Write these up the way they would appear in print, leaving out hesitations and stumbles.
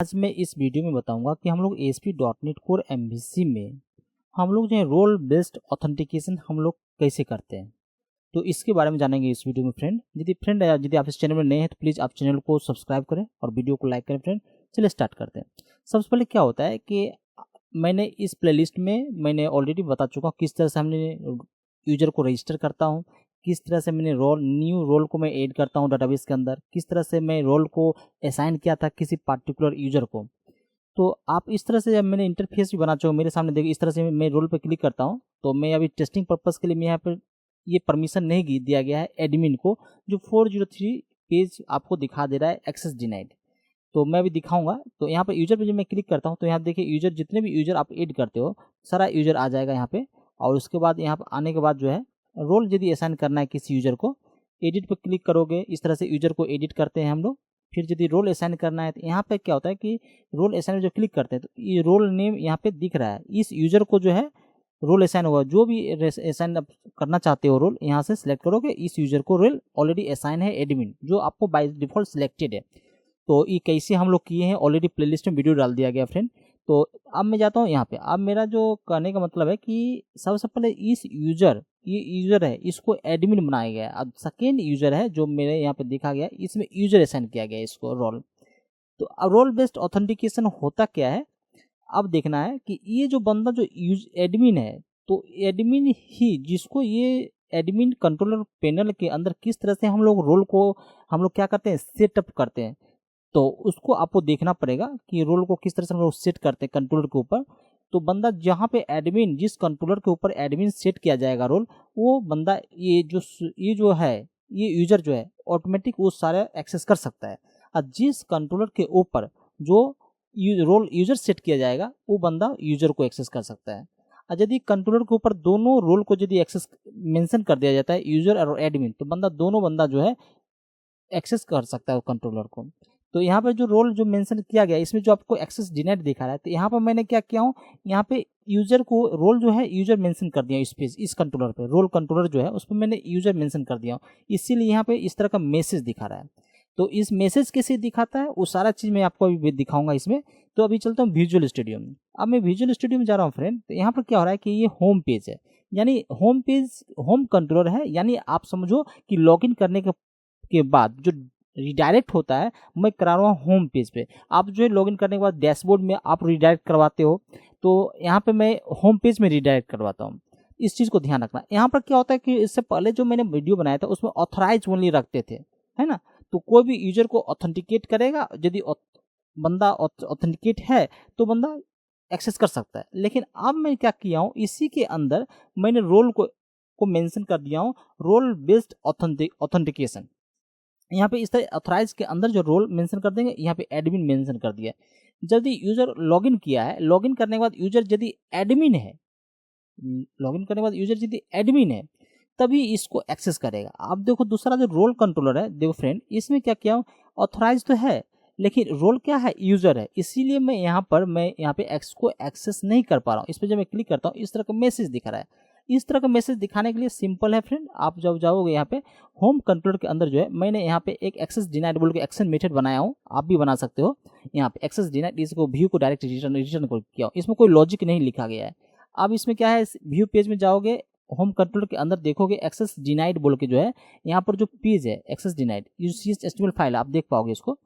आज मैं इस वीडियो में बताऊंगा कि हम लोग ASP.NET Core MVC में हम लोग जो है रोल बेस्ड ऑथेंटिकेशन हम लोग कैसे करते हैं, तो इसके बारे में जानेंगे इस वीडियो में फ्रेंड। यदि आप इस चैनल में नए हैं तो प्लीज़ आप चैनल को सब्सक्राइब करें और वीडियो को लाइक करें फ्रेंड। चलिए स्टार्ट करते हैं। सबसे पहले क्या होता है कि मैंने इस प्लेलिस्ट में मैंने ऑलरेडी बता चुका हूँ किस तरह से हमने यूजर को रजिस्टर करता हूँ, किस तरह से मैंने न्यू रोल को मैं ऐड करता हूँ डाटाबेस के अंदर, किस तरह से मैं रोल को असाइन किया था किसी पार्टिकुलर यूजर को। तो आप इस तरह से जब मैंने इंटरफेस भी बना चुका मेरे सामने, देखिए इस तरह से मैं रोल पे क्लिक करता हूँ तो मैं अभी टेस्टिंग पर्पस के लिए मैं यहाँ पर ये परमिशन नहीं दिया गया है एडमिन को, जो 403 पेज आपको दिखा दे रहा है एक्सेस डिनाइड। तो मैं अभी दिखाऊंगा। तो यहाँ पर यूजर पे जब मैं क्लिक करता हूँ तो यहाँ देखिए यूजर, जितने भी यूजर आप ऐड करते हो सारा यूजर आ जाएगा यहाँ पे। और उसके बाद यहाँ पर आने के बाद जो है रोल यदि असाइन करना है किसी यूजर को, एडिट पर क्लिक करोगे। इस तरह से यूजर को एडिट करते हैं हम लोग। फिर यदि रोल असाइन करना है तो यहाँ पे क्या होता है कि रोल असाइन जो क्लिक करते हैं तो ये रोल नेम यहाँ पे दिख रहा है, इस यूजर को जो है रोल असाइन होगा। जो भी असाइन करना चाहते हो रोल यहाँ से सिलेक्ट करोगे, इस यूजर को रोल ऑलरेडी असाइन है एडमिन, जो आपको बाय डिफॉल्ट सिलेक्टेड है। तो ये कैसे हम लोग किए हैं ऑलरेडी प्लेलिस्ट में वीडियो डाल दिया गया फ्रेंड। तो अब मैं जाता हूँ यहाँ पे। अब मेरा जो कहने का मतलब है कि सबसे पहले ये यूजर है, इसको एडमिन बनाया गया है। अब सेकेंड यूजर है जो मेरे यहाँ पे देखा गया, इसमें यूजर असाइन किया गया है इसको रोल। तो अब रोल बेस्ड ऑथेंटिकेशन होता क्या है, अब देखना है कि ये जो बंदा जो एडमिन है, तो एडमिन ही जिसको ये एडमिन कंट्रोलर पैनल के अंदर किस तरह से हम लोग रोल को हम लोग क्या करते हैं सेटअप करते हैं, तो उसको आपको देखना पड़ेगा कि रोल को किस तरह से हम लोग सेट करते हैं कंट्रोलर के ऊपर। तो बंदा जहाँ पे एडमिन, जिस कंट्रोलर के ऊपर एडमिन सेट किया जाएगा रोल, वो बंदा ये जो है ये यूजर जो है ऑटोमेटिक वो सारा एक्सेस कर सकता है। और जिस कंट्रोलर के ऊपर जो रोल यूजर सेट किया जाएगा वो बंदा यूजर को एक्सेस कर सकता है। और यदि कंट्रोलर के ऊपर दोनों रोल को यदि एक्सेस मेंशन कर दिया जाता है यूजर और एडमिन, तो दोनों बंदा जो है एक्सेस कर सकता है कंट्रोलर को। तो यहाँ पर जो रोल जो मेंशन किया गया इसमें जो आपको एक्सेस डिनाइड दिखा रहा है, तो यहाँ पर मैंने क्या किया हूँ, यहाँ पे यूजर को रोल जो है यूजर मेंशन कर दिया। इस कंट्रोलर पे रोल कंट्रोलर जो है उस पर मैंने यूजर मेंशन कर दिया हूँ, इसीलिए यहाँ पे इस तरह का मैसेज दिखा रहा है। तो इस मैसेज कैसे दिखाता है वो सारा चीज़ मैं आपको अभी दिखाऊंगा इसमें। तो अभी चलता हूँ विजुअल स्टूडियो में। अब मैं विजुअल स्टूडियो में जा रहा हूँ फ्रेंड। तो यहाँ पर क्या हो रहा है कि ये होम पेज है, यानी होम पेज होम कंट्रोलर है, यानी आप समझो कि लॉगिन करने के बाद जो रिडायरेक्ट होता है मैं करा रहा हूँ होम पेज पे। आप जो है लॉगिन करने के बाद डैशबोर्ड में आप रिडायरेक्ट करवाते हो, तो यहाँ पे मैं होम पेज में रिडायरेक्ट करवाता हूँ। इस चीज़ को ध्यान रखना। यहाँ पर क्या होता है कि इससे पहले जो मैंने वीडियो बनाया था उसमें ऑथराइज ओनली रखते थे, है ना। तो कोई भी यूजर को ऑथेंटिकेट करेगा, यदि बंदा ऑथेंटिकेट है तो बंदा एक्सेस कर सकता है। लेकिन अब मैं क्या किया हूँ, इसी के अंदर मैंने रोल को मेंशन कर दिया हूँ, रोल बेस्ड ऑथेंटिकेशन। यहाँ पे इस तरह ऑथराइज के अंदर जो रोल मेंशन कर देंगे, यहाँ पे एडमिन मेंशन कर दिया है। यदि यूजर लॉगिन किया है, लॉगिन करने के बाद यूजर यदि एडमिन है, लॉगिन करने के बाद यूजर यदि एडमिन है तभी इसको एक्सेस करेगा। आप देखो दूसरा जो रोल कंट्रोलर है, देखो फ्रेंड इसमें क्या किया, ऑथराइज तो है लेकिन रोल क्या है, यूजर है, इसीलिए मैं यहाँ पे एक्स को एक्सेस नहीं कर पा रहा हूँ। इस पर जब मैं क्लिक करता हूँ इस तरह का मैसेज दिखा रहा है। इस तरह का मैसेज दिखाने के लिए सिंपल है फ्रेंड, आप जब जाओगे यहाँ पे होम कंट्रोलर के अंदर जो है मैंने यहाँ पे एक एक्सेस डिनाइड बोल के एक्शन मेथड बनाया हूँ, आप भी बना सकते हो। यहाँ पे एक्सेस डिनाइड, इसको व्यू को डायरेक्ट रिटर्न किया हूँ, इसमें कोई लॉजिक नहीं लिखा गया है। अब इसमें क्या है, व्यू पेज में जाओगे, होम कंट्रोलर के अंदर देखोगे एक्सेस डिनाइड बोल के जो है यहाँ पर जो पेज है एक्सेस डिनाइड HTML फाइल आप देख पाओगे इसको।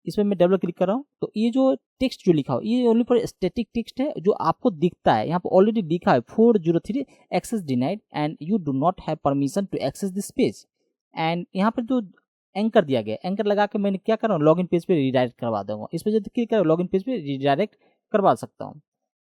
इसमें मैं डबल क्लिक कर रहा हूँ तो ये जो टेक्स्ट जो लिखा हो ये ओनली पर स्टैटिक टेक्स्ट है जो आपको दिखता है। यहाँ पर ऑलरेडी लिखा है 403 access denied and you do not have permission to access this page. And यहाँ पर जो एंकर दिया गया, एंकर लगा के मैंने क्या कर रहा हूँ, लॉगिन पेज पे रिडायरेक्ट करवा दूंगा। इस पर जब क्लिक करो लॉगिन पेज पे रिडायरेक्ट करवा सकता हूँ।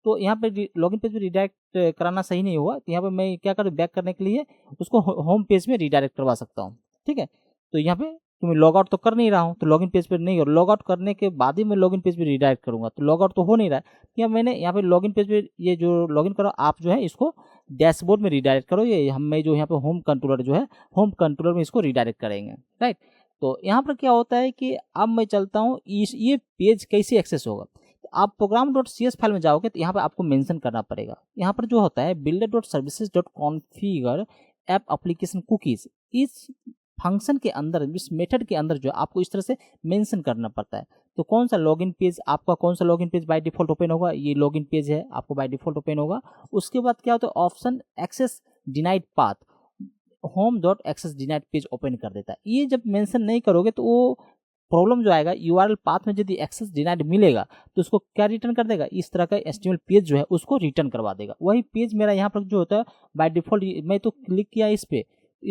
तो यहाँ पे लॉगिन पेज पे रिडायरेक्ट कराना सही नहीं हुआ, तो यहाँ पे मैं क्या करूँ, बैक करने के लिए उसको होम पेज में रिडायरेक्ट करवा सकता हूँ। ठीक है, तो यहाँ पे मैं लॉग आउट तो कर नहीं रहा हूँ तो लॉगिन पेज पे नहीं, और लॉग आउट करने के बाद ही मैं लॉगिन पेज पे रिडायरेक्ट करूँगा, तो लॉग आउट तो हो नहीं रहा है। या मैंने यहाँ पे लॉगिन पेज पे ये जो लॉगिन करो, आप जो है इसको डैशबोर्ड में रिडायरेक्ट करो। ये मैं जो यहाँ पे होम कंट्रोलर जो है होम कंट्रोलर में इसको रिडायरेक्ट करेंगे, राइट। तो यहाँ पर क्या होता है कि अब मैं चलता हूँ ये पेज कैसे एक्सेस होगा। तो आप program.cs फाइल में जाओगे तो यहाँ पर आपको मेंशन करना पड़ेगा। यहाँ पर जो होता है builder.services.configure ऐप एप्लीकेशन कुकीज, इस फंक्शन के अंदर, इस मेथड के अंदर जो आपको इस तरह से मेंशन करना पड़ता है। तो कौन सा लॉगिन पेज आपका, कौन सा login page by default open होगा, ये लॉगिन पेज है आपको बाय डिफॉल्ट ओपन होगा। उसके बाद क्या होता है, option access denied path, home dot access denied page open कर देता है। ये जब मेंशन नहीं करोगे तो वो प्रॉब्लम जो आएगा, यूआरएल पाथ में यदि एक्सेस डिनाइड मिलेगा तो उसको क्या रिटर्न कर देगा, इस तरह का एचटीएमएल पेज जो है उसको रिटर्न करवा देगा। वही पेज मेरा यहाँ पर जो होता है बाय डिफॉल्ट, मैं तो क्लिक किया इस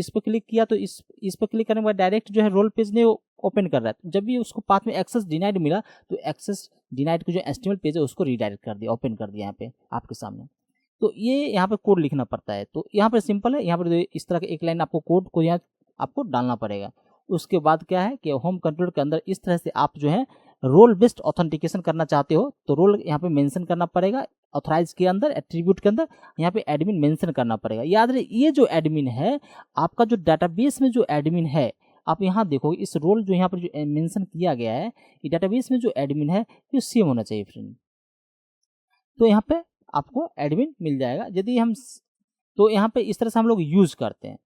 पर क्लिक किया तो इस पर क्लिक करने के बाद डायरेक्ट जो है रोल पेज नहीं ओपन कर रहा है। जब भी उसको पाथ में एक्सेस डिनाइड मिला तो एक्सेस डिनाइड को जो एचटीएमएल पेज है उसको रीडायरेक्ट कर दिया, ओपन कर दिया यहाँ पे आपके सामने। तो ये यहाँ पे कोड लिखना पड़ता है। तो यहाँ पर सिंपल है, यहाँ पर इस तरह का एक लाइन आपको कोड को यहाँ आपको डालना पड़ेगा। उसके बाद क्या है कि होम कंट्रोल के अंदर इस तरह से आप जो है रोल बेस्ड ऑथेंटिकेशन करना चाहते हो तो रोल यहाँ पे मेंशन करना पड़ेगा। ऑथराइज के अंदर, एट्रीब्यूट के अंदर यहाँ पे एडमिन मेंशन करना पड़ेगा। याद रहे, ये जो एडमिन है आपका, जो डाटाबेस में जो एडमिन है, आप यहाँ देखोगे इस रोल जो यहाँ पर जो मेंशन किया गया है, ये डाटाबेस में जो एडमिन है ये सेम होना चाहिए फ्रेंड। तो यहाँ पे आपको एडमिन मिल जाएगा। यदि हम, तो यहाँ पे इस तरह से हम लोग यूज करते हैं।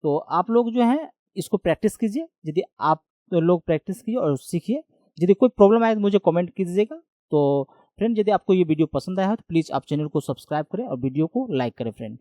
तो आप लोग जो है इसको प्रैक्टिस कीजिए, यदि आप लोग प्रैक्टिस कीजिए और सीखिए। यदि कोई प्रॉब्लम आए तो मुझे कमेंट कीजिएगा। तो फ्रेंड, यदि आपको ये वीडियो पसंद आया हो तो प्लीज़ आप चैनल को सब्सक्राइब करें और वीडियो को लाइक करें फ्रेंड।